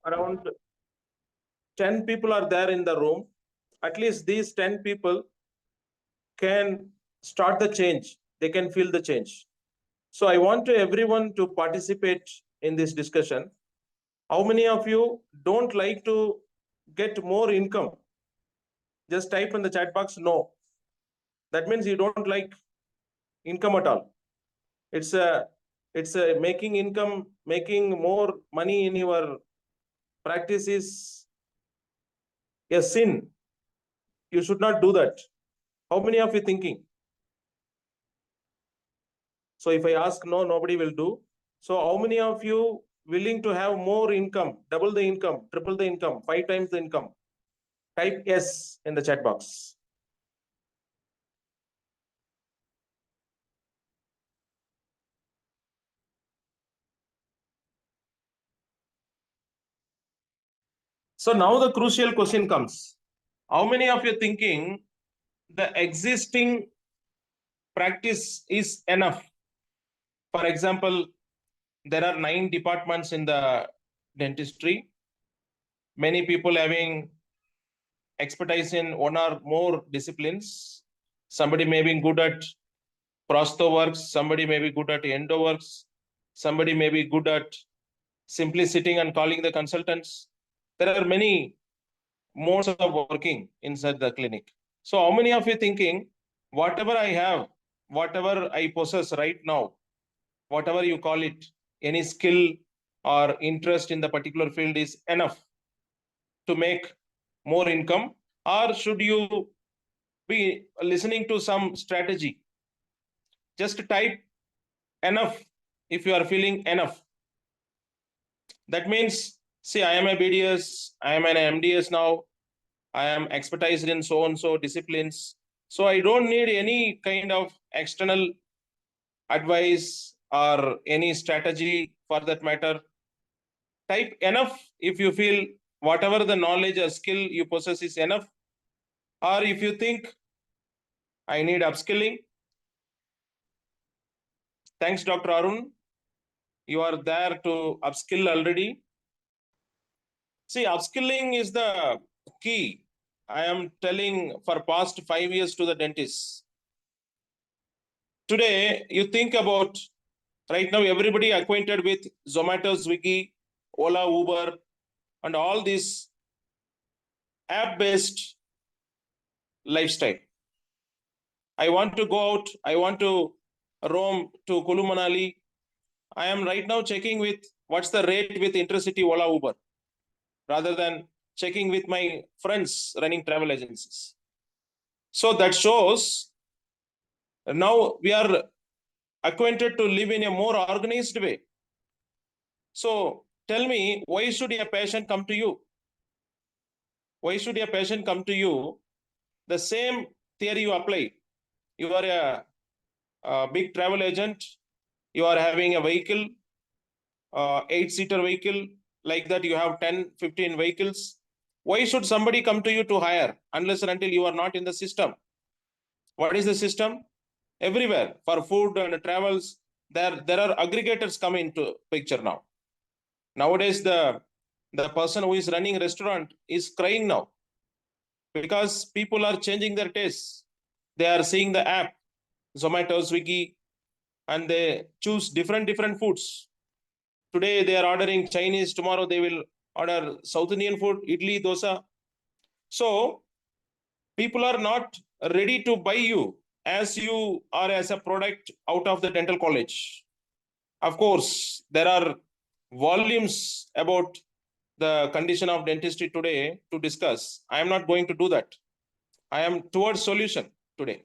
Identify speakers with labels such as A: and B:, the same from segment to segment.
A: around 10 people are there in the room. At least these 10 people can start the change. They can feel the change. So I want everyone to participate in this discussion. How many of you don't like to get more income? Just type in the chat box, no. That means you don't like income at all. It's a making income, making more money in your practice is a sin. You should not do that. How many of you thinking? So if I ask no, nobody will do. So how many of you willing to have more income, double the income, triple the income, 5 times the income? Type yes in the chat box. So now the crucial question comes. How many of you thinking the existing practice is enough? For example, there are 9 departments in the dentistry. Many people having expertise in one or more disciplines. Somebody may be good at prosto works, somebody may be good at endo works, somebody may be good at simply sitting and calling the consultants. There are many modes of working inside the clinic. So how many of you thinking, whatever I have, whatever I possess right now, whatever you call it, any skill or interest in the particular field is enough to make more income? Or should you be listening to some strategy? Just type enough if you are feeling enough. That means, see, I am a BDS, I am an MDS now, I am expertised in so and so disciplines. So I don't need any kind of external advice or any strategy for that matter. Type enough if you feel whatever the knowledge or skill you possess is enough. Or if you think I need upskilling. Thanks, Dr. Arun. You are there to upskill already. See, upskilling is the key. I am telling for past 5 years to the dentists. Today, you think about, right now, everybody acquainted with Zomato, Swiggy, Ola, Uber, and all this app-based lifestyle. I want to go out, I want to roam to Kulu Manali. I am right now checking with what's the rate with Intercity, Ola, Uber, rather than checking with my friends running travel agencies. So that shows now we are acquainted to live in a more organized way. So tell me, why should a patient come to you? Why should a patient come to you? The same theory you apply. You are a big travel agent. You are having a vehicle, 8-seater vehicle, like that you have 10, 15 vehicles. Why should somebody come to you to hire unless and until you are not in the system? What is the system? Everywhere for food and travels, there are aggregators coming into picture now. Nowadays, the person who is running a restaurant is crying now because people are changing their tastes. They are seeing the app, Zomato, Swiggy, and they choose different foods. Today they are ordering Chinese, tomorrow they will order South Indian food, idli, dosa. So people are not ready to buy you as you are as a product out of the dental college. Of course, there are volumes about the condition of dentistry today to discuss. I am not going to do that. I am towards solution today.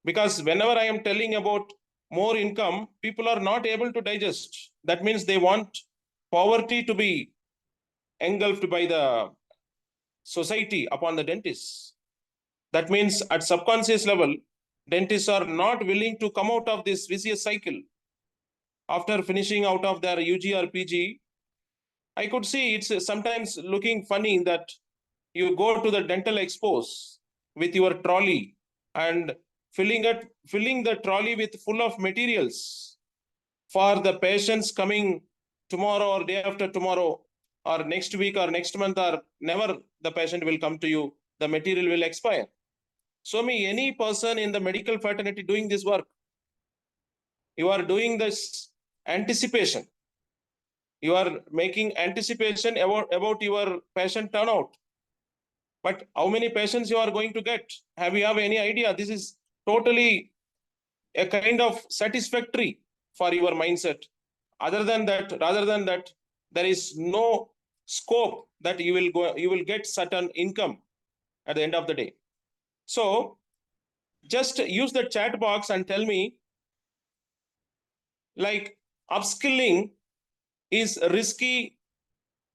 A: Because whenever I am telling about more income, people are not able to digest. That means they want poverty to be engulfed by the society upon the dentists. That means at subconscious level, dentists are not willing to come out of this vicious cycle. After finishing out of their UG or PG, I could see it's sometimes looking funny that you go to the dental expos with your trolley and filling the trolley with full of materials for the patients coming tomorrow or day after tomorrow or next week or next month or never the patient will come to you, the material will expire. Show me any person in the medical fraternity doing this work. You are doing this anticipation. You are making anticipation about your patient turnout. But how many patients you are going to get? Have you have any idea? This is totally a kind of satisfactory for your mindset. Rather than that, there is no scope that you will get certain income at the end of the day. So just use the chat box and tell me, like, upskilling is risky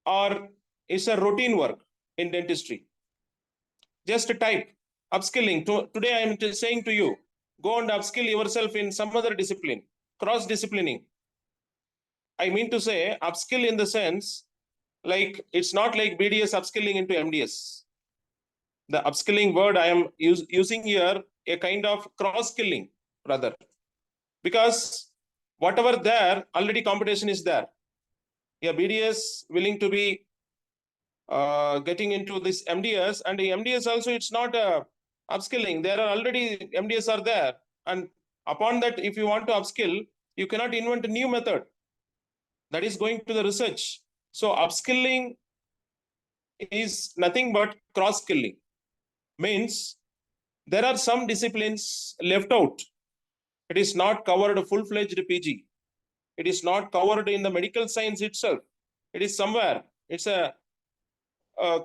A: or is a routine work in dentistry. Just type upskilling. Today I am saying to you, go and upskill yourself in some other discipline, cross-disciplining. I mean to say upskill in the sense, like, it's not like BDS upskilling into MDS. The upskilling word I am using here, a kind of cross-skilling, rather. Because whatever there, already competition is there. Yeah, BDS willing to be getting into this MDS, and the MDS also, it's not a upskilling. There are already MDS are there, and upon that, if you want to upskill, you cannot invent a new method. That is going to the research. So upskilling is nothing but cross-skilling. Means there are some disciplines left out. It is not covered full-fledged PG. It is not covered in the medical science itself. It is somewhere. It's a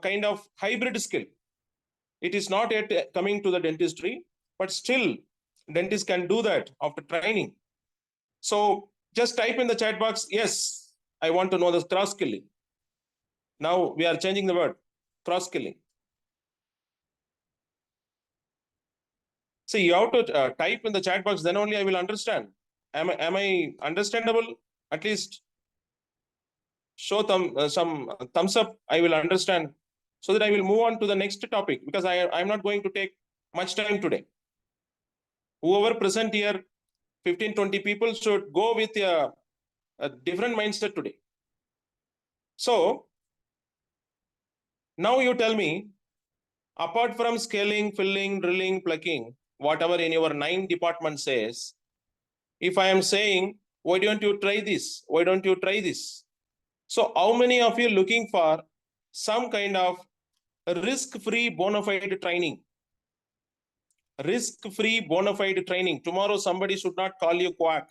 A: kind of hybrid skill. It is not yet coming to the dentistry, but still dentists can do that after training. So just type in the chat box, yes, I want to know the cross-skilling. Now we are changing the word, cross-skilling. See, you have to type in the chat box, then only I will understand. Am I understandable? At least show some thumbs up, I will understand, so that I will move on to the next topic, because I'm not going to take much time today. Whoever present here, 15-20 people should go with a different mindset today. So now you tell me, apart from scaling, filling, drilling, plucking, whatever in your 9 department says, if I am saying, why don't you try this? Why don't you try this? So how many of you looking for some kind of risk-free bona fide training? Risk-free bona fide training. Tomorrow somebody should not call you quack.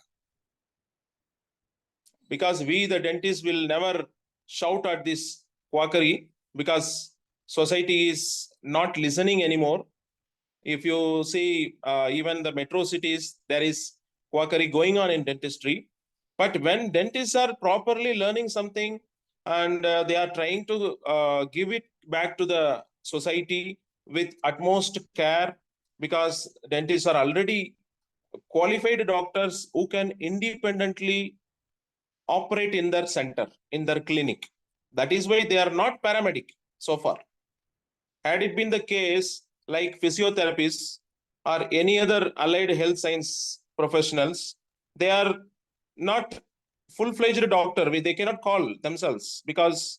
A: Because we, the dentists, will never shout at this quackery, because society is not listening anymore. If you see even the metro cities, there is quackery going on in dentistry. But when dentists are properly learning something, and they are trying to give it back to the society with utmost care, because dentists are already qualified doctors who can independently operate in their center, in their clinic. That is why they are not paramedic so far. Had it been the case, like physiotherapists or any other allied health science professionals, they are not full-fledged doctor. They cannot call themselves, because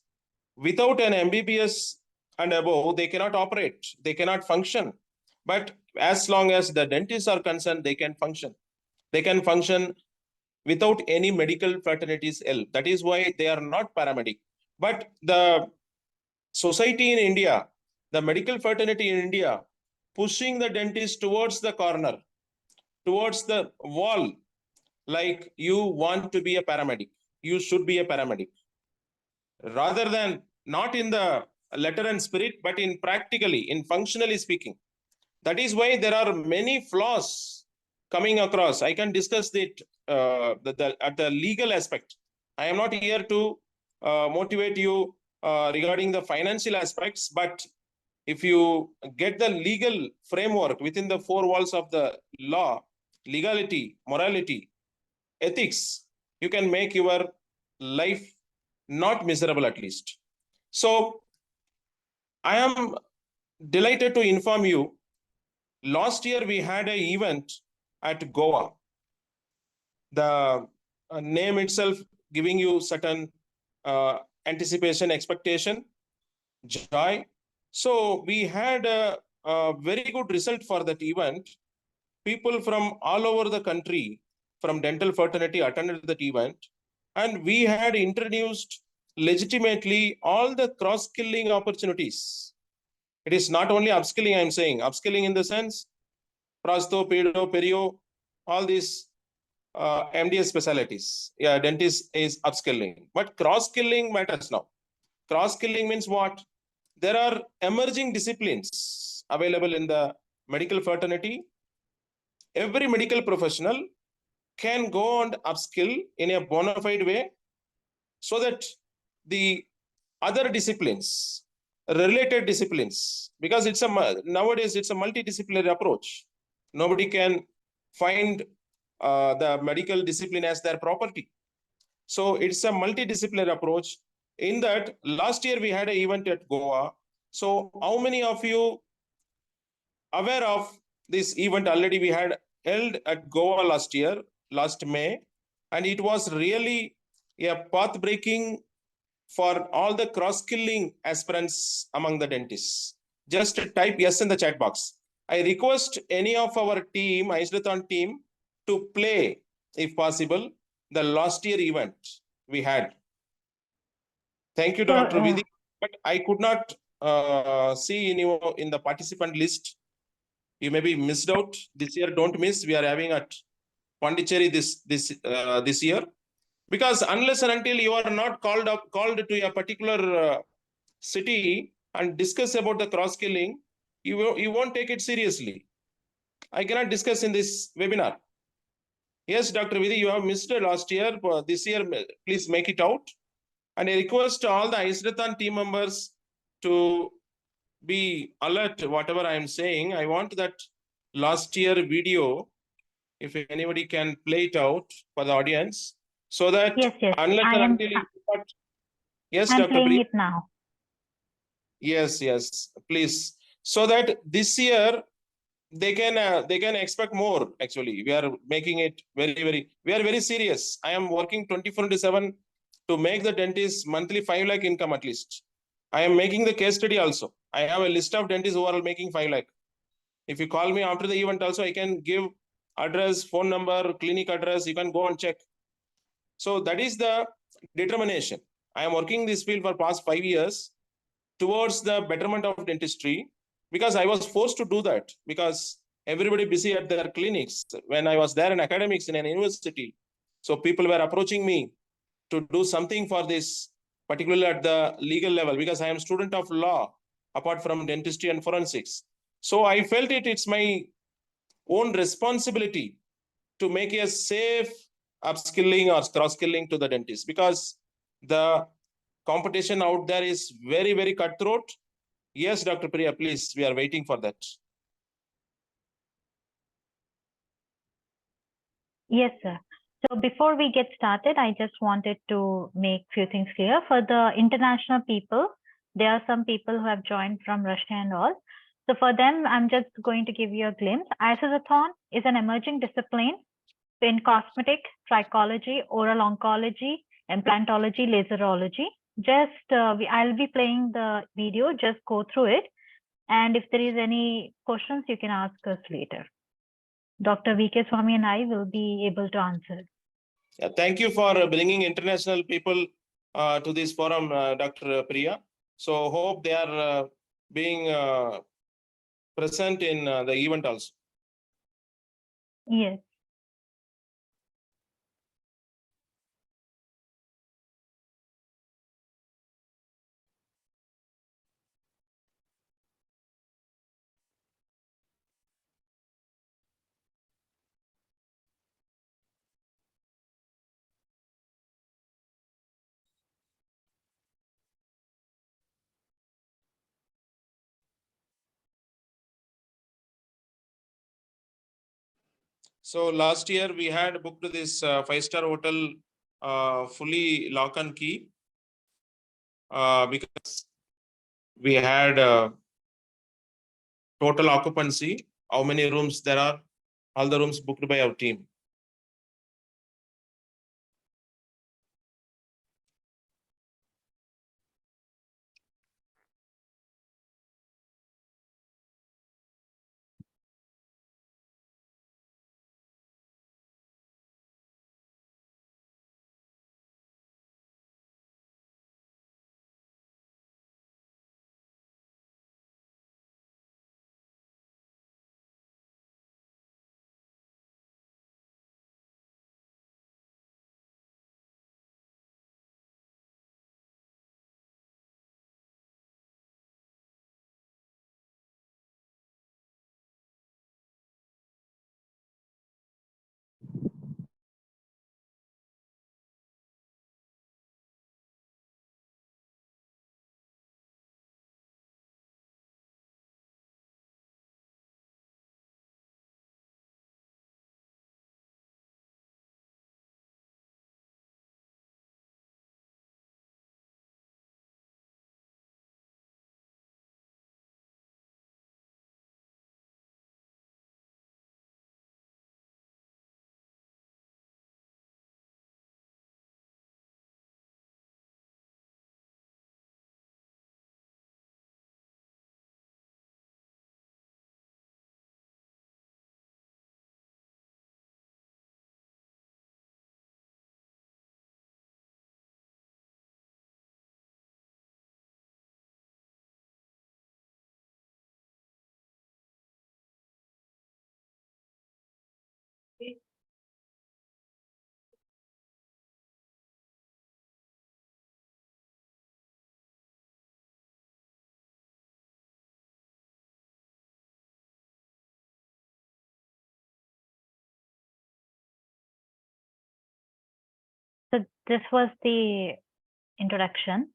A: without an MBBS and above, they cannot operate, they cannot function. But as long as the dentists are concerned, they can function. They can function without any medical fraternity's help. That is why they are not paramedic. But the society in India, the medical fraternity in India, pushing the dentist towards the corner, towards the wall, like, you want to be a paramedic, you should be a paramedic, rather than not in the letter and spirit, but in practically, in functionally speaking. That is why there are many flaws coming across. I can discuss it at the legal aspect. I am not here to motivate you regarding the financial aspects, but if you get the legal framework within the 4 walls of the law, legality, morality, ethics, you can make your life not miserable, at least. So I am delighted to inform you, last year we had an event at Goa. The name itself giving you certain anticipation, expectation, joy. So we had a very good result for that event. People from all over the country from dental fraternity attended that event, and we had introduced legitimately all the cross-skilling opportunities. It is not only upskilling, I'm saying upskilling in the sense prosto, pedo, perio, all these MDS specialties. Yeah, dentist is upskilling, but cross-skilling matters now. Cross-skilling means what? There are emerging disciplines available in the medical fraternity. Every medical professional can go and upskill in a bona fide way so that the other disciplines, related disciplines, because nowadays it's a multidisciplinary approach. Nobody can find the medical discipline as their property. So it's a multidisciplinary approach. In that, last year we had an event at Goa. So how many of you aware of this event? Already we had held at Goa last year, last May, and it was really a path breaking for all the cross-skilling aspirants among the dentists. Just type yes in the chat box. I request any of our team, Aishnathon team, to play, if possible, the last year event we had. Thank you, Dr. Vidhi. But I could not see anyone in the participant list. You may be missed out. This year, don't miss. We are having at Pondicherry this year. Because unless and until you are not called to a particular city and discuss about the cross-skilling, you won't take it seriously. I cannot discuss in this webinar. Yes, Dr. Vidhi, you have missed it last year. But this year, please make it out. And I request all the Aishnathon team members to be alert whatever I am saying. I want that last year video, if anybody can play it out for the audience, so that
B: yes,
A: unless
B: I
A: and
B: am,
A: until yes,
B: I'm
A: Dr.
B: playing
A: Priya.
B: it now.
A: Yes, please. So that this year they can expect more. Actually, we are making it we are very serious. I am working 24/7 to make the dentist monthly 5 lakh income at least. I am making the case study also. I have a list of dentists who are making 5 lakh. If you call me after the event also, I can give address, phone number, clinic address. You can go and check. So that is the determination. I am working this field for past 5 years towards the betterment of dentistry, because I was forced to do that because everybody busy at their clinics. When I was there in academics in an university, so people were approaching me to do something for this, particularly at the legal level, because I am student of law apart from dentistry and forensics. So I felt it's my own responsibility to make a safe upskilling or cross-skilling to the dentist, because the competition out there is very cutthroat. Yes, Dr. Priya, please, we are waiting for that.
B: Yes, sir. So before we get started, I just wanted to make few things clear. For the international people, there are some people who have joined from Russia and all. So for them, I'm just going to give you a glimpse. Isosathon is an emerging discipline in cosmetic, trichology, oral oncology, implantology, laserology. Just I'll be playing the video, just go through it. And if there is any questions, you can ask us later. Dr. V.K. Swami and I will be able to answer.
A: Yeah, thank you for bringing international people to this forum, Dr. Priya. So hope they are being present in the event also.
B: Yes.
A: So last year we had booked this 5-star hotel fully lock and key because we had total occupancy, how many rooms there are, all the rooms booked by our team.
B: So this was the introduction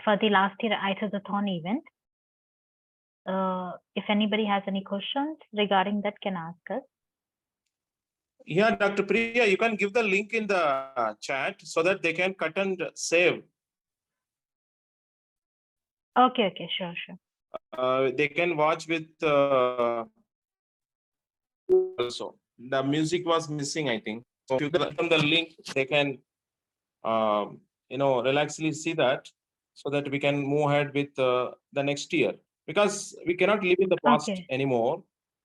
B: for the last year Isothon event. If anybody has any questions regarding that, can ask us.
A: Yeah, Dr. Priya, you can give the link in the chat so that they can cut and save.
B: Okay, sure.
A: They can watch with also. The music was missing, I think. So if you click on the link, they can relaxedly see that, so that we can move ahead with the next year, because we cannot live in the past anymore.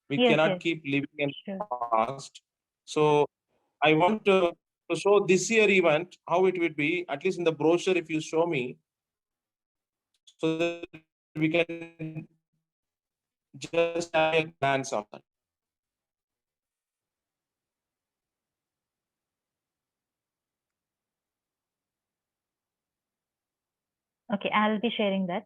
A: We cannot keep living in the past. So I want to show this year event how it would be, at least in the brochure, if you show me, so that we can just have a glance of that.
B: Okay, I'll be sharing that.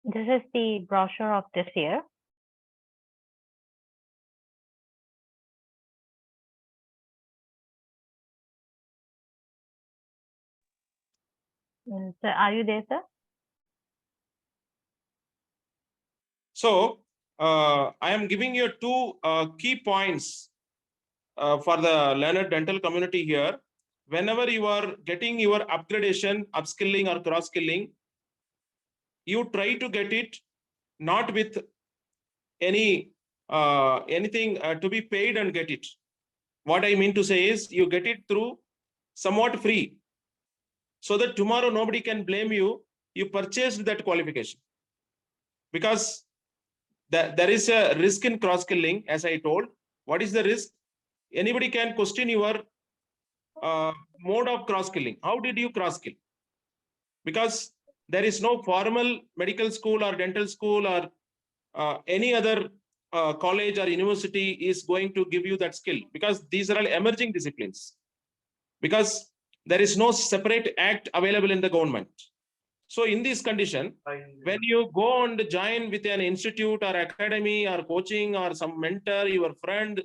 B: This is the brochure of this year. So are you there, sir?
A: So I am giving you two key points for the learned dental community here. Whenever you are getting your upgradation, upskilling or cross-skilling, you try to get it not with anything to be paid and get it. What I mean to say is, you get it through somewhat free, so that tomorrow nobody can blame you. You purchased that qualification, because there is a risk in cross-skilling, as I told. What is the risk? Anybody can question your mode of cross-skilling. How did you cross-skill? Because there is no formal medical school or dental school or any other college or university is going to give you that skill, because these are all emerging disciplines, because there is no separate act available in the government. So in this condition, when you go and join with an institute or academy or coaching or some mentor, your friend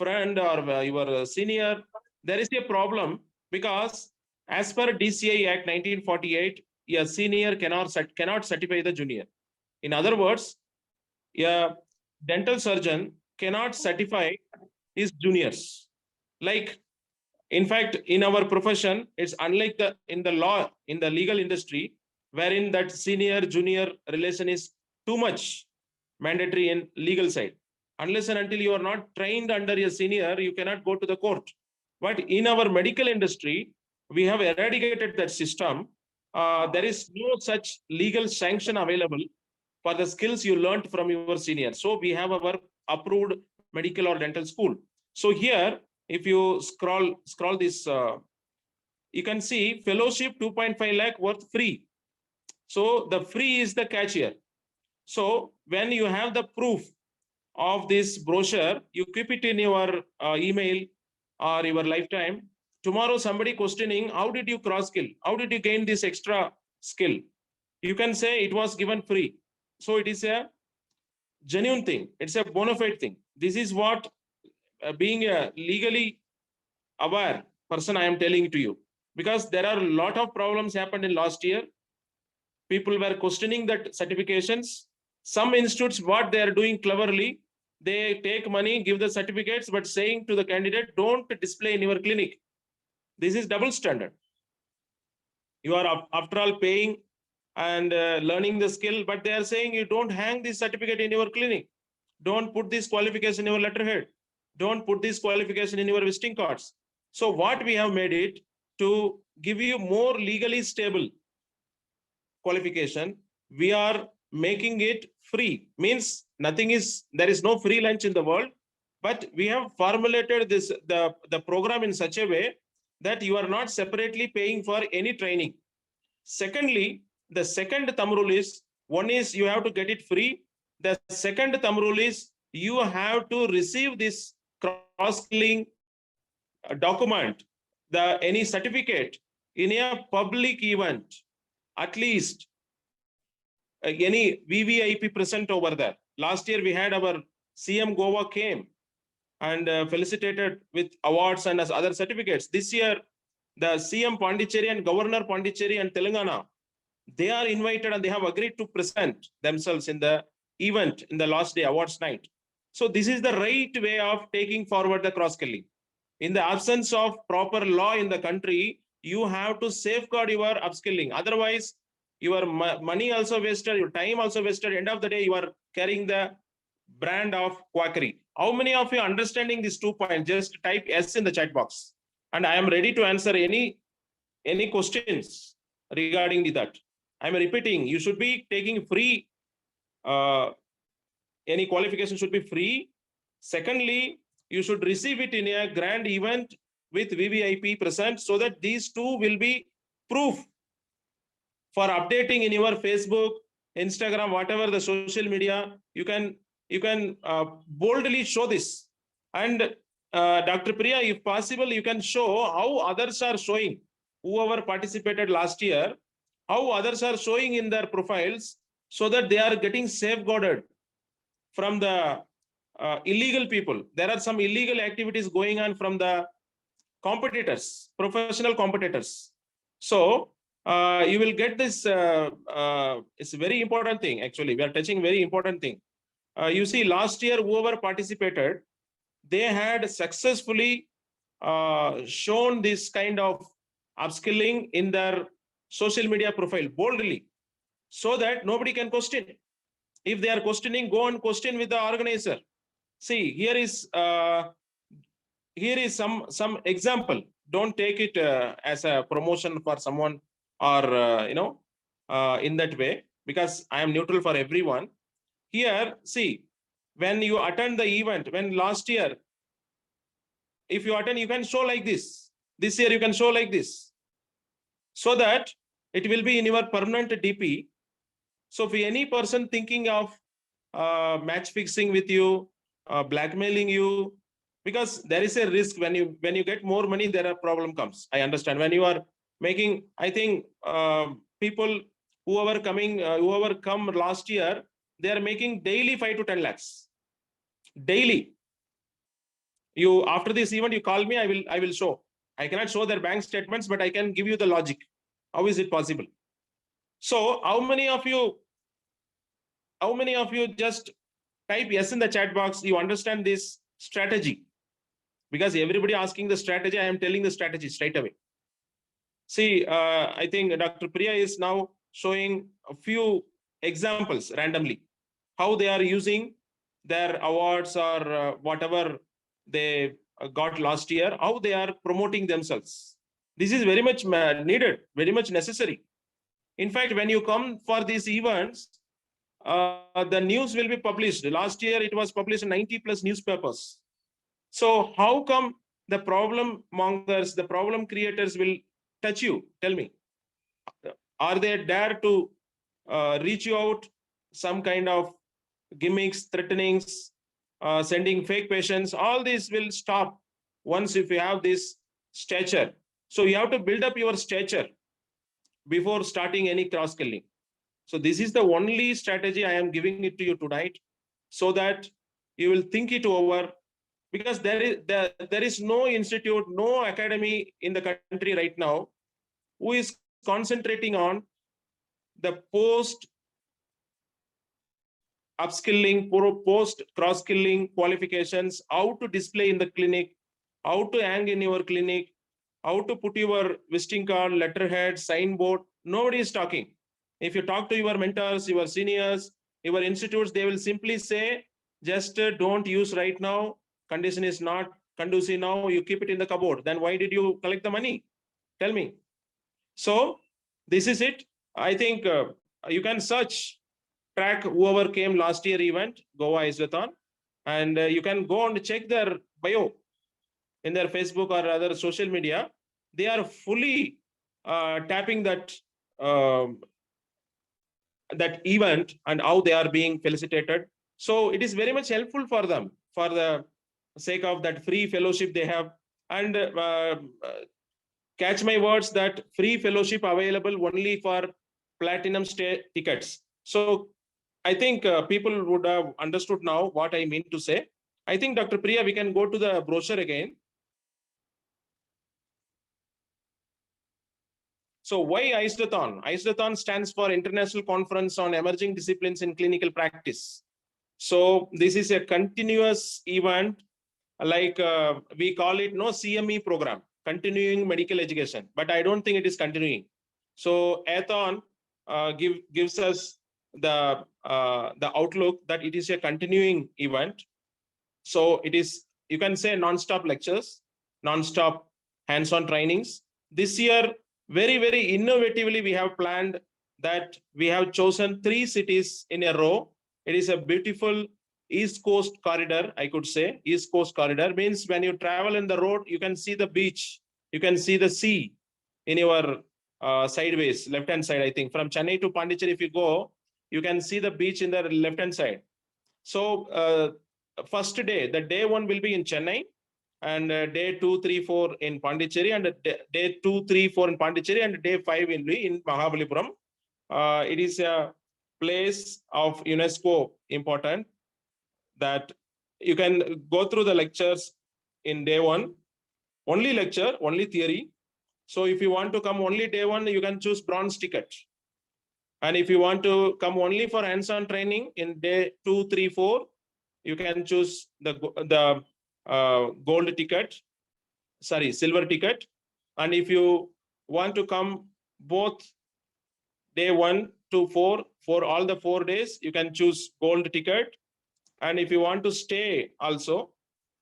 A: or your senior, there is a problem, because as per DCI Act 1948, a senior cannot certify the junior. In other words, a dental surgeon cannot certify his juniors. Like, in fact, in our profession, it's unlike in the law, in the legal industry, wherein that senior junior relation is too much mandatory in legal side. Unless and until you are not trained under a senior, you cannot go to the court. But in our medical industry, we have eradicated that system. There is no such legal sanction available for the skills you learned from your senior. So we have our approved medical or dental school. So here, if you scroll this, you can see fellowship 2.5 lakh worth free. So the free is the catch here. So when you have the proof of this brochure, you keep it in your email or your lifetime. tomorrow somebody questioning, how did you cross skill? How did you gain this extra skill? You can say it was given free. So it is a genuine thing. It's a bona fide thing. This is what being a legally aware person I am telling to you, because there are a lot of problems happened in last year. People were questioning that certifications. Some institutes, what they are doing cleverly, they take money, give the certificates, but saying to the candidate, don't display in your clinic. This is double standard. You are after all paying and learning the skill, but they are saying you don't hang this certificate in your clinic. Don't put this qualification in your letterhead. Don't put this qualification in your visiting cards. So what we have made it to give you more legally stable qualification, we are making it free. Means nothing is, there is no free lunch in the world, but we have formulated this the program in such a way that you are not separately paying for any training. Secondly, the second thumb rule is, one is you have to get it free. The second thumb rule is you have to receive this cross-skilling document, any certificate in a public event, at least any VVIP present over there. Last year we had our CM Goa came and felicitated with awards and as other certificates. This year, the CM Pondicherry and Governor Pondicherry and Telangana, they are invited and they have agreed to present themselves in the event in the last day awards night. So this is the right way of taking forward the cross-skilling. In the absence of proper law in the country, you have to safeguard your upskilling. Otherwise, your money also wasted, your time also wasted. End of the day, you are carrying the brand of quackery. How many of you are understanding these 2 points? Just type yes in the chat box. And I am ready to answer any questions regarding that. I'm repeating, you should be taking free, any qualification should be free. Secondly, you should receive it in a grand event with VVIP present, so that these two will be proof for updating in your Facebook, Instagram, whatever the social media. You can boldly show this. And Dr. Priya, if possible, you can show how others are showing, whoever participated last year, how others are showing in their profiles, so that they are getting safeguarded from the illegal people. There are some illegal activities going on from the competitors, professional competitors. So you will get this, it's a very important thing. Actually, we are touching very important thing. You see, last year, whoever participated, they had successfully shown this kind of upskilling in their social media profile boldly, so that nobody can question. If they are questioning, go and question with the organizer. See, here is some example. Don't take it as a promotion for someone, or in that way, because I am neutral for everyone. Here, see, when you attend the event, when last year, if you attend, you can show like this. This year you can show like this, so that it will be in your permanent DP. So if any person thinking of match fixing with you, blackmailing you, because there is a risk when you get more money, there are problem comes. I understand. When you are making, I think people whoever come last year, they are making daily 5 to 10 lakhs daily. You, after this event, you call me, I will show. I cannot show their bank statements, but I can give you the logic. How is it possible? So how many of you just type yes in the chat box? You understand this strategy? Because everybody asking the strategy, I am telling the strategy straight away. See, I think Dr. Priya is now showing a few examples randomly, how they are using their awards or whatever they got last year, how they are promoting themselves. This is very much needed, very much necessary. In fact, when you come for these events, the news will be published. Last year, it was published in 90 plus newspapers. So how come the problem mongers, the problem creators will touch you? Tell me. Are they dare to reach you out, some kind of gimmicks, threatenings, sending fake patients? All this will stop once if you have this stature. So you have to build up your stature before starting any cross-skilling. So this is the only strategy I am giving it to you tonight, so that you will think it over, because there is no institute, no academy in the country right now who is concentrating on the post upskilling, post cross skilling qualifications, how to display in the clinic, how to hang in your clinic, how to put your visiting card, letterhead, signboard. Nobody is talking. If you talk to your mentors, your seniors, your institutes, they will simply say, just don't use right now. Condition is not conducive now. You keep it in the cupboard. Then why did you collect the money? Tell me. So this is it. I think you can search, track whoever came last year event, Goa Iswathon, and you can go and check their bio in their Facebook or other social media. They are fully tapping um, that event and how they are being felicitated. So it is very much helpful for them for the sake of that free fellowship they have. And catch my words, that free fellowship available only for platinum stay tickets. So I think people would have understood now what I mean to say. I think, Dr. Priya, we can go to the brochure again. So why ISDAthon? ISDAthon stands for International Conference on Emerging Disciplines in Clinical Practice. So this is a continuous event, like we call it CME program, continuing medical education, but I don't think it is continuing. So Athon gives us the outlook that it is a continuing event. So it is, you can say, non-stop lectures, non-stop hands-on trainings. This year, very, very innovatively, we have planned that we have chosen 3 cities in a row. It is a beautiful East Coast corridor, I could say. East Coast corridor means when you travel in the road, you can see the beach, you can see the sea in your sideways, left-hand side, I think. From Chennai to Pondicherry, if you go, you can see the beach in the left-hand side. So first day, the day 1 will be in Chennai, and day 2, 3, 4 in Pondicherry, and day 2, 3, 4 in Pondicherry, and day 5 will be in Mahabalipuram. It is a place of UNESCO important, that you can go through the lectures in day 1, only lecture, only theory. So if you want to come only day 1, you can choose bronze ticket. And if you want to come only for hands-on training in day 2, 3, 4, you can choose the gold ticket, sorry, silver ticket. And if you want to come both day 1 to 4, for all the 4 days, you can choose gold ticket. And if you want to stay also,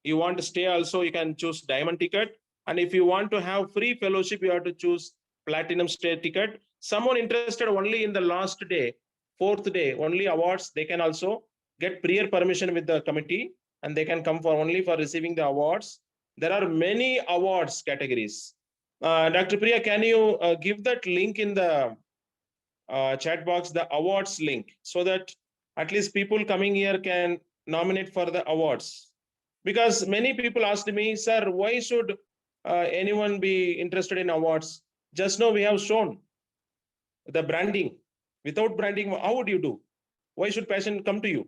A: you can choose diamond ticket. And if you want to have free fellowship, you have to choose platinum stay ticket. Someone interested only in the last day, 4th day, only awards, they can also get prior permission with the committee, and they can come for only for receiving the awards. There are many awards categories. Dr. Priya, can you give that link in the chat box, the awards link, so that at least people coming here can nominate for the awards? Because many people asked me, sir, why should anyone be interested in awards? Just now we have shown the branding. Without branding, how would you do? Why should patient come to you?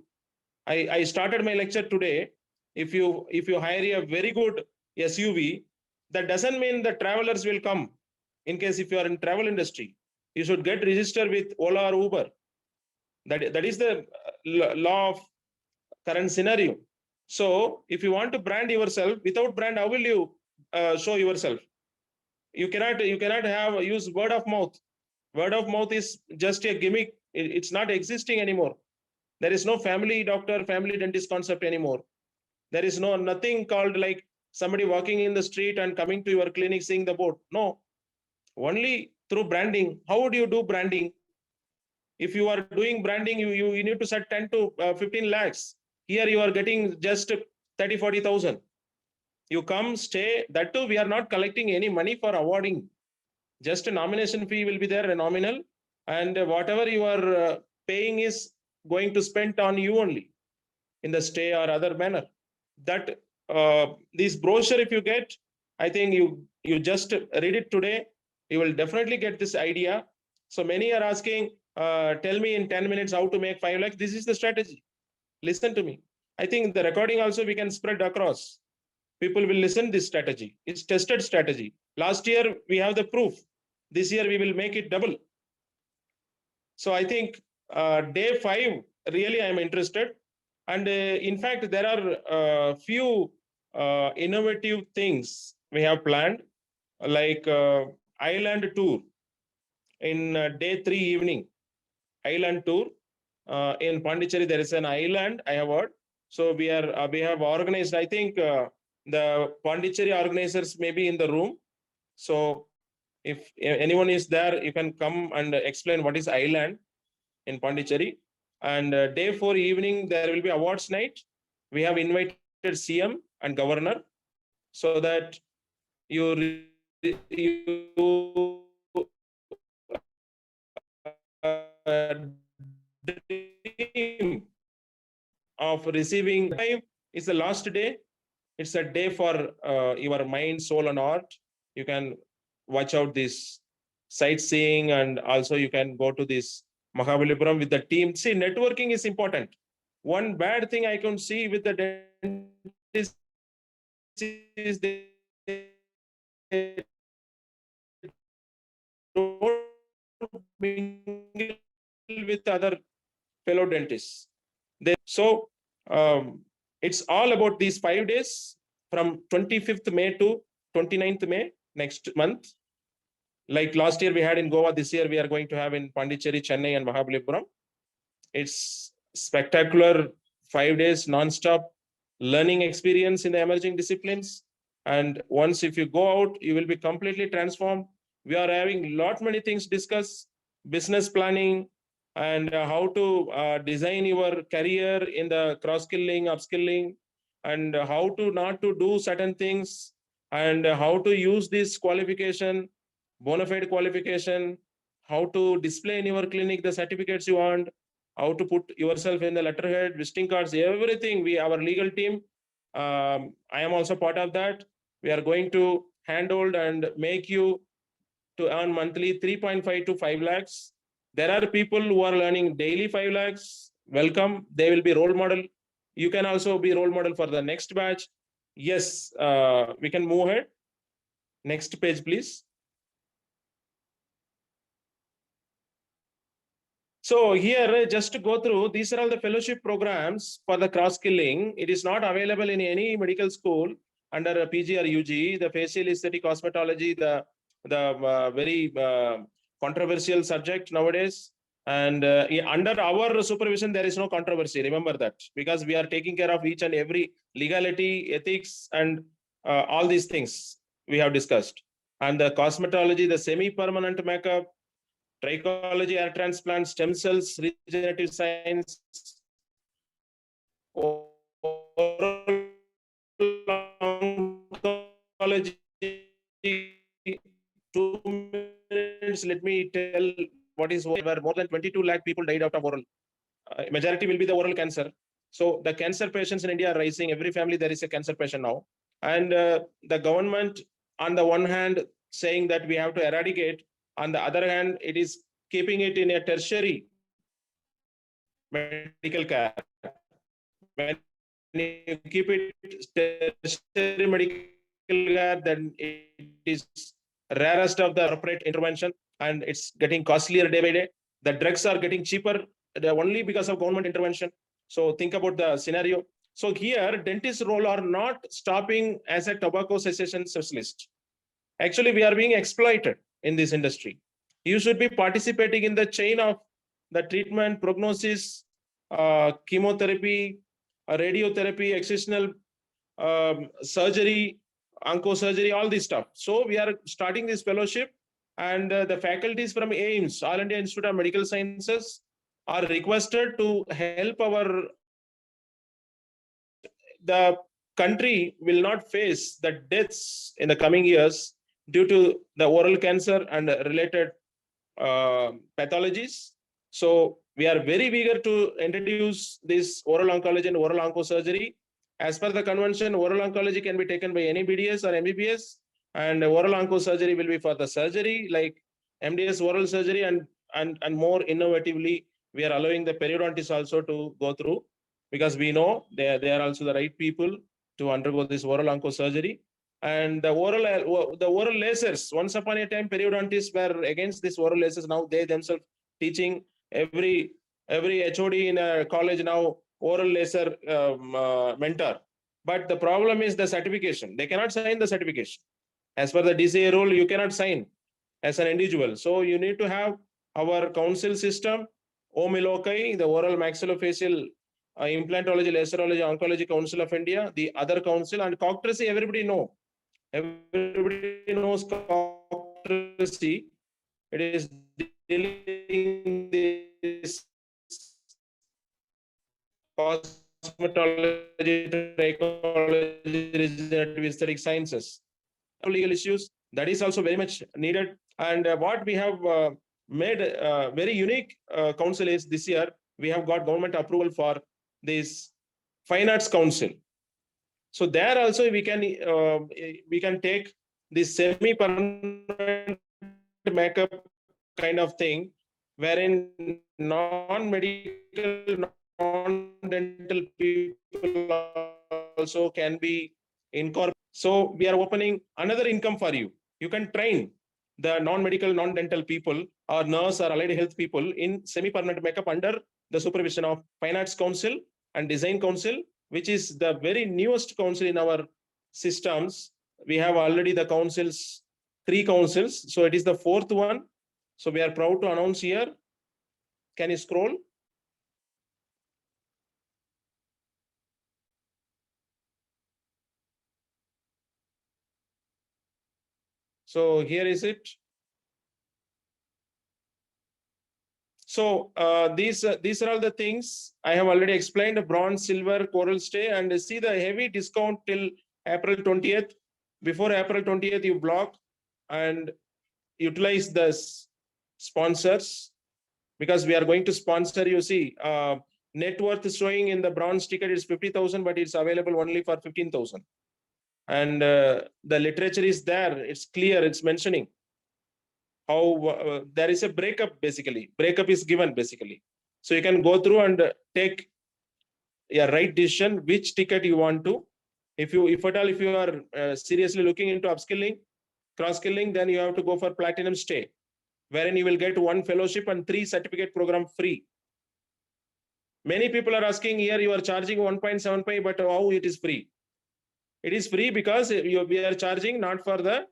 A: I started my lecture today. If you hire a very good SUV, that doesn't mean the travelers will come. In case if you are in travel industry, you should get registered with Ola or Uber. That is the law of current scenario. So if you want to brand yourself, without brand, how will you show yourself? You cannot have use word of mouth. Word of mouth is just a gimmick. It's not existing anymore. There is no family doctor, family dentist concept anymore. There is nothing called like somebody walking in the street and coming to your clinic seeing the board. No, only through branding. How would you do branding? If you are doing branding, you need to set 10 to 15 lakhs. Here you are getting just 30, 40,000. You come, stay. That too, we are not collecting any money for awarding. Just a nomination fee will be there, a nominal, and whatever you are paying is going to spend on you only in the stay or other manner. That this brochure, if you get, I think you just read it today, you will definitely get this idea. So many are asking, tell me in 10 minutes how to make 5 lakhs. This is the strategy. Listen to me. I think the recording also we can spread across. People will listen this strategy. It's tested strategy. Last year, we have the proof. This year, we will make it double. So I think day 5, really, I'm interested. And in fact, there are few innovative things we have planned, like island tour in day 3 evening, island tour. In Pondicherry, there is an island, I have heard. So we have organized, I think the Pondicherry organizers may be in the room. So if anyone is there, you can come and explain what is island in Pondicherry. And day 4 evening, there will be awards night. We have invited CM and governor so that you dream of receiving. Is the last day. It's a day for your mind, soul, and art. You can watch out this sightseeing, and also you can go to this Mahabalipuram with the team. See, networking is important. One bad thing I can see with the dentist is they don't mingle with other fellow dentists. It's all about these 5 days from 25th May to 29th May next month. Like last year we had in Goa, this year we are going to have in Pondicherry, Chennai, and Mahabalipuram. It's spectacular 5 days non-stop learning experience in the emerging disciplines. And once if you go out, you will be completely transformed. We are having lot many things discuss, business planning, and how to design your career in the cross-skilling, upskilling, and how to not to do certain things, and how to use this qualification, bona fide qualification, how to display in your clinic the certificates you want, how to put yourself in the letterhead, visiting cards, everything. Our legal team, I am also part of that. We are going to handhold and make you to earn monthly 3.5 to 5 lakhs. There are people who are learning daily 5 lakhs. Welcome. They will be role model. You can also be role model for the next batch. Yes, we can move ahead. Next page, please. So here, just to go through, these are all the fellowship programs for the cross-skilling. It is not available in any medical school under a PG or UG. The facial aesthetic cosmetology, the very controversial subject nowadays. And under our supervision, there is no controversy. Remember that, because we are taking care of each and every legality, ethics, and all these things we have discussed. And the cosmetology, the semi-permanent makeup, trichology, hair transplant, stem cells, regenerative science, oncology. 2 minutes, let me tell what is where more than 22 lakh people died out of oral. Majority will be the oral cancer. So the cancer patients in India are rising. Every family there is a cancer patient now. And the government, on the one hand, saying that we have to eradicate. On the other hand, it is keeping it in a tertiary medical care. When you keep it tertiary medical care, then it is rarest of the corporate intervention, and it's getting costlier day by day. The drugs are getting cheaper only because of government intervention. So think about the scenario. So here, dentist's role are not stopping as a tobacco cessation specialist. Actually, we are being exploited in this industry. You should be participating in the chain of the treatment, prognosis, chemotherapy, radiotherapy, excisional surgery, oncosurgery, all this stuff. So we are starting this fellowship, and the faculties from AIMS, All India Institute of Medical Sciences, are requested to help the country will not face the deaths in the coming years due to the oral cancer and related pathologies. So we are very eager to introduce this oral oncology and oral oncosurgery. As per the convention, oral oncology can be taken by any BDS or MBBS, And oral onco surgery will be for the surgery like MDS oral surgery, and more innovatively, we are allowing the periodontists also to go through, because we know they are also the right people to undergo this oral onco surgery. And the oral lasers, once upon a time, periodontists were against this oral lasers. Now they themselves teaching every HOD in a college now oral laser mentor. But the problem is the certification. They cannot sign the certification. As per the DCA rule, you cannot sign as an individual. So you need to have our council system, OMILOCAI, the Oral Maxillofacial Implantology, Laserology, Oncology Council of India, the other council, and Coctracy, everybody know. Everybody knows Coctracy. It is dealing this cosmetology, trichology, regenerative aesthetic sciences. Legal issues, that is also very much needed. And what we have made very unique council is this year we have got government approval for this Fine Arts Council. So there also we can take this semi-permanent makeup kind of thing, wherein non-medical, non-dental people also can be incorporated. So we are opening another income for you. You can train the non-medical, non-dental people or nurse or allied health people in semi-permanent makeup under the supervision of Fine Arts Council and Design Council, which is the very newest council in our systems. We have already the councils, 3 councils. So it is the 4th one. So we are proud to announce here. Can you scroll? So here is it. So these are all the things I have already explained: bronze, silver, coral stay, and see the heavy discount till April 20th. Before April 20th, you block and utilize the sponsors, because we are going to sponsor. You see, net worth showing in the bronze ticket is 50,000, but it's available only for 15,000. And the literature is there. It's clear. It's mentioning how there is a breakup. Basically, breakup is given basically. So you can go through and take a right decision which ticket you want to. If at all you are seriously looking into upskilling, cross skilling, then you have to go for platinum stay, wherein you will get 1 fellowship and 3 certificate program free. Many people are asking here, you are charging 1.75, but how it is free? It is free because we are charging not for the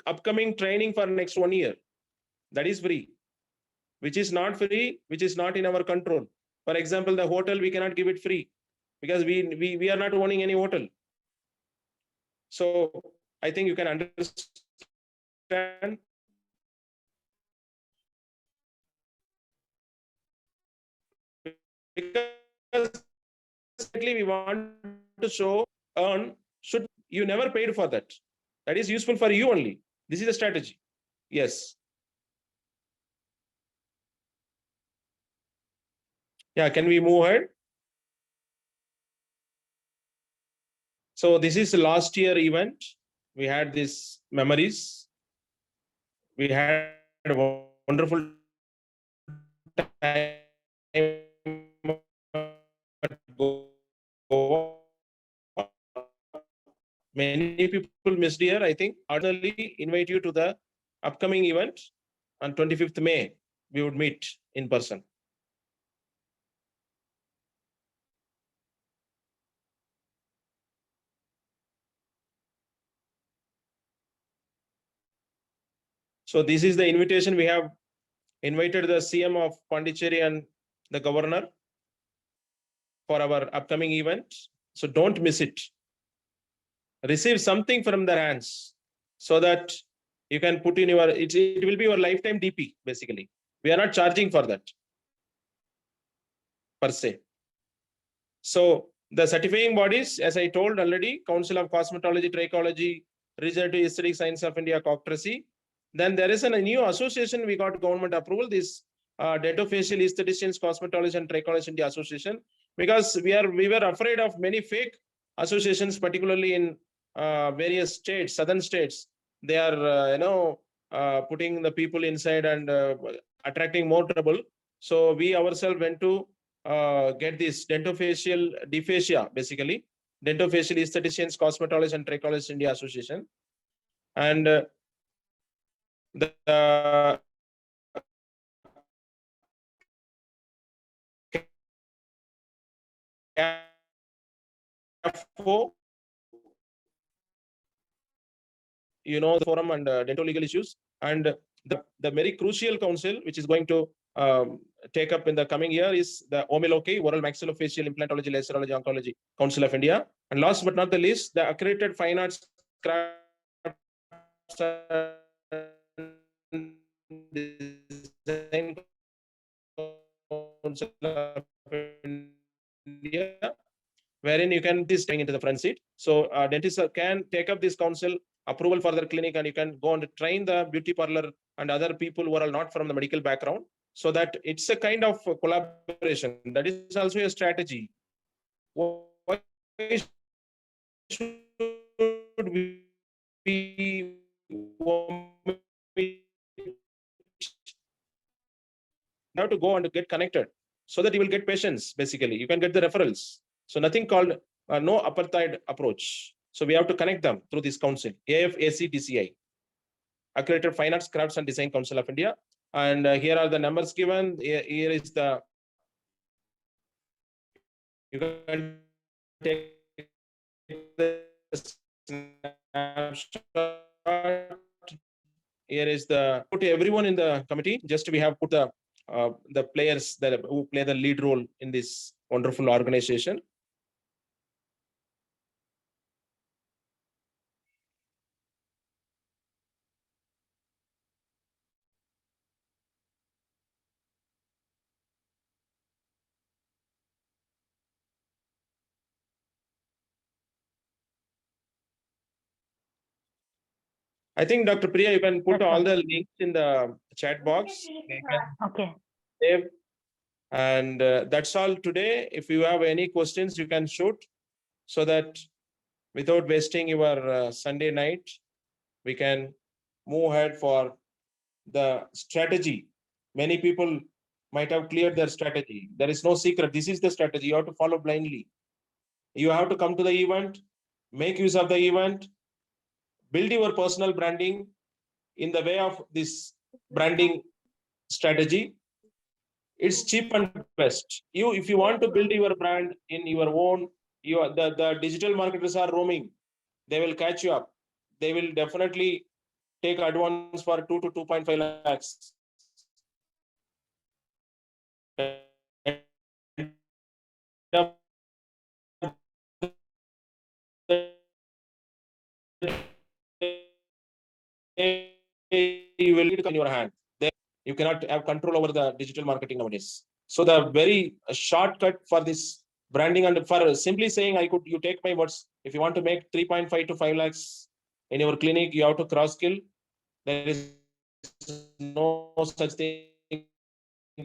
A: upcoming training for next 1 year. That is free. Which is not free, which is not in our control. For example, the hotel, we cannot give it free because we are not owning any hotel. So I think you can understand. Because we want to show should you never paid for that. That is useful for you only. This is a strategy. Yes. Yeah, can we move ahead? So this is the last year event. We had these memories. We had a wonderful time. Many people missed here. I think ordinarily invite you to the upcoming event on 25th May. We would meet in person. So this is the invitation. We have invited the CM of Pondicherry and the governor for our upcoming event. So don't miss it. Receive something from their hands so that you can put in your, it will be your lifetime DP, basically. We are not charging for that per se. So the certifying bodies, as I told already, Council of Cosmetology, Trichology, Regenerative Aesthetic Science of India, Coctracy. Then there is a new association, we got government approval, this Dentofacial Aestheticians, Cosmetology and Trichology India Association, because we were afraid of many fake associations, particularly in various states, southern states. they are putting the people inside and attracting more trouble. So we ourselves went to get this dentofacial dysphagia, basically dentofacial aestheticians, cosmetologists, and trichologists India Association, and the CAFO, the forum and dental legal issues, and the very crucial council which is going to take up in the coming year is the OMLOK, Oral Maxillofacial Implantology, Laserology, Oncology Council of India. And last but not the least, the accredited fine arts, crafts, and design council of India, wherein you can this into the front seat. So dentists can take up this council approval for their clinic, and you can go and train the beauty parlor and other people who are not from the medical background, so that it's a kind of collaboration. That is also a strategy. Why should we have to go and get connected so that you will get patients? Basically, you can get the referrals. So nothing called no apartheid approach. So we have to connect them through this council, AFACDCI, Accredited Fine Arts, Crafts and Design Council of India. And here are the numbers given. Here is the, you can take the snapshot. Here is the, put everyone in the committee. Just we have put the players that who play the lead role in this wonderful organization. I think, Dr. Priya, you can put all the links in the chat box.
B: Okay.
A: Save. And that's all today. If you have any questions, you can shoot, so that without wasting your Sunday night, we can move ahead for the strategy. Many people might have cleared their strategy. There is no secret. This is the strategy. You have to follow blindly. You have to come to the event, make use of the event, build your personal branding in the way of this branding strategy. It's cheap and best. If you want to build your brand in your own, the digital marketers are roaming. They will catch you up. They will definitely take advance for 2 to 2.5 lakhs. You will need in your hand. You cannot have control over the digital marketing nowadays. So the very shortcut for this branding, and for simply saying, you take my words. If you want to make 3.5 to 5 lakhs in your clinic, you have to cross skill. There is no such thing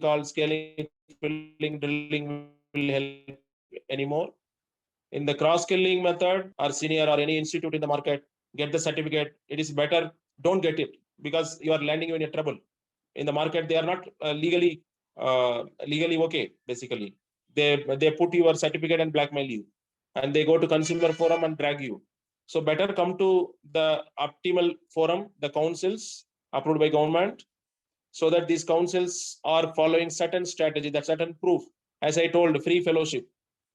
A: called scaling, filling, drilling will help anymore. In the cross-skilling method, or senior or any institute in the market, get the certificate. It is better. Don't get it, because you are landing in trouble. In the market, they are not legally okay. Basically, they put your certificate and blackmail you, and they go to consumer forum and drag you. So better come to the optimal forum, the councils approved by government, so that these councils are following certain strategy, that certain proof. As I told, free fellowship.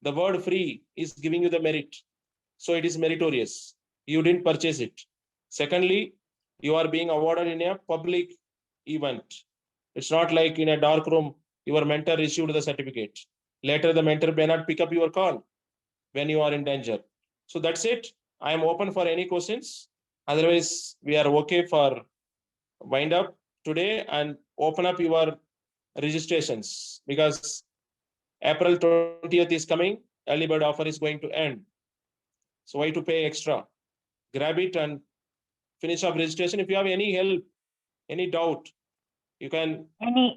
A: The word free is giving you the merit. So it is meritorious. You didn't purchase it. Secondly, you are being awarded in a public event. It's not like in a dark room, your mentor issued the certificate. Later, the mentor may not pick up your call when you are in danger. So that's it. I am open for any questions. Otherwise, we are okay for wind up today and open up your registrations, because April 20th is coming. Early bird offer is going to end. So why to pay extra? Grab it and finish up registration. If you have any help, any doubt, you can.
B: Any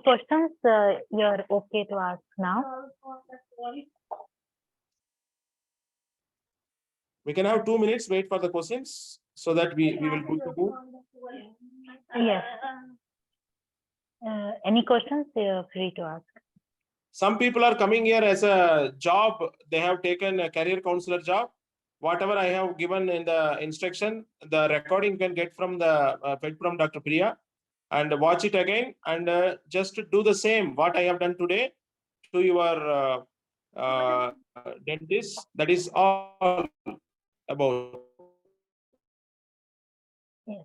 B: questions you're okay to ask now?
A: We can have 2 minutes, wait for the questions. so that we will go to move.
B: Yes. Any questions? You're free to ask.
A: Some people are coming here as a job. They have taken a career counselor job. Whatever I have given in the instruction, the recording you can get from the fed from Dr. Priya, and watch it again, and just do the same what I have done today to your dentist. That is all about.
B: Yes.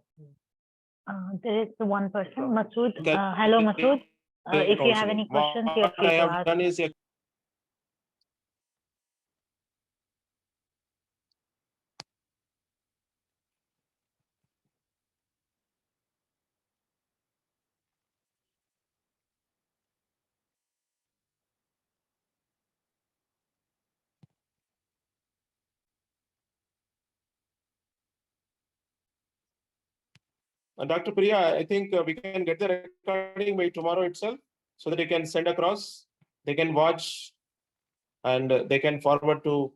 B: There is one person, Masood. Hello, Masood. If you have any questions, you're free to ask.
A: What I have done is a Dr. Priya, I think we can get the recording by tomorrow itself, so that you can send across. They can watch, and they can forward to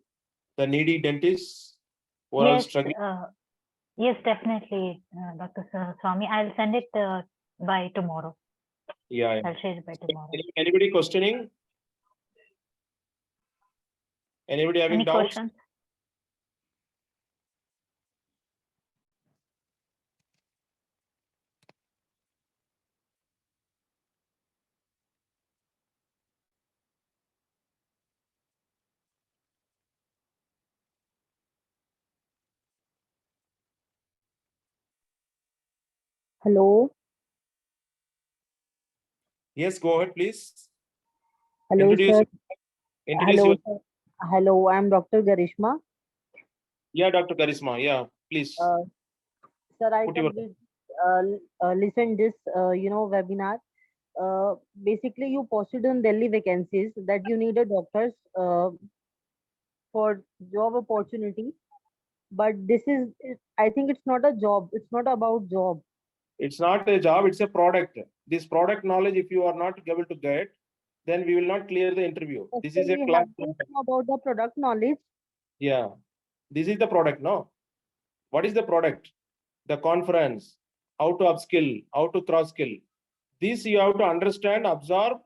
A: the needy dentists who are
B: Yes,
A: struggling.
B: yes, definitely, Dr. Swami. I'll send it by tomorrow.
A: Yeah.
B: I'll share it by tomorrow.
A: Anybody questioning? Anybody having
B: Any
A: doubts?
B: questions?
C: Hello.
A: Yes, go ahead, please.
C: Hello,
A: Introduce.
C: sir.
A: Introduce
C: Hello,
A: your.
C: sir. Hello, I'm Dr. Garishma.
A: Yeah, Dr. Karisma. Yeah, please.
C: Sir, I
A: Put your.
C: listen this, webinar. Basically, you posted on Delhi vacancies that you need a doctors for job opportunity. But this is, I think it's not a job. It's not about job.
A: It's not a job, it's a product. This product knowledge, if you are not able to get, then we will not clear the interview. This is a
C: We
A: class.
C: have to know about the product knowledge.
A: Yeah, this is the product. No, what is the product? The conference, how to upskill, how to cross skill. This you have to understand, absorb,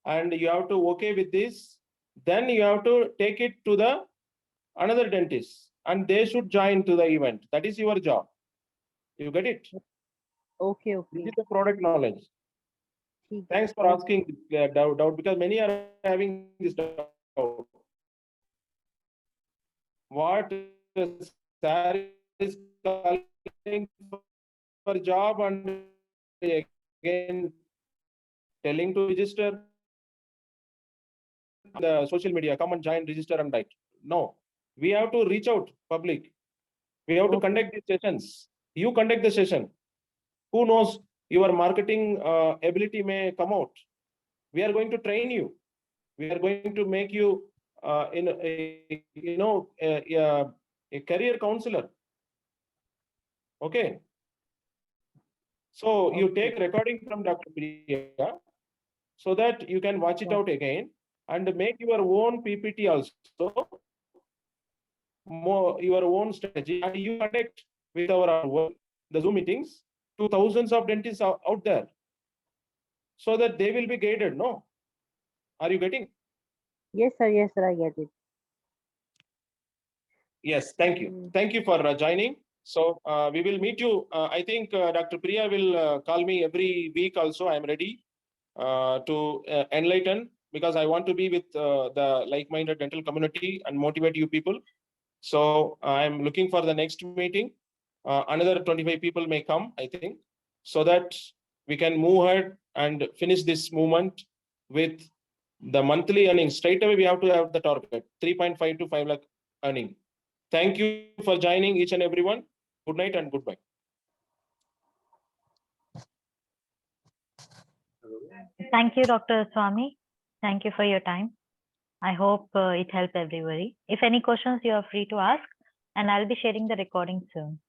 A: and you have to okay with this. Then you have to take it to the another dentist, and they should join to the event. That is your job. You get it?
C: Okay,
A: This
C: okay.
A: is the product knowledge. Thanks for asking doubt, because many are having this doubt. What sir is calling for job and again telling to register the social media, come and join, register and write. No, we have to reach out public. We have to conduct these sessions. You conduct the session. Who knows, your marketing ability may come out. We are going to train you. We are going to make you in a career counselor. Okay. So you take recording from Dr. Priya, so that you can watch it out again and make your own PPT also, your own strategy, and you connect with our work, the Zoom meetings, to thousands of dentists out there, so that they will be guided. No, are you getting?
C: Yes, sir. Yes, sir. I get it.
A: Yes, thank you. Thank you for joining. So we will meet you. I think Dr. Priya will call me every week also. I am ready to enlighten, because I want to be with the like-minded dental community and motivate you people. So I'm looking for the next meeting. Another 25 people may come, I think, so that we can move ahead and finish this movement with the monthly earnings. Straight away, we have to have the target 3.5 to 5 lakh earning. Thank you for joining, each and everyone. Good night and goodbye.
B: Thank you, Dr. Swami. Thank you for your time. I hope it helped everybody. If any questions, you are free to ask, and I'll be sharing the recording soon.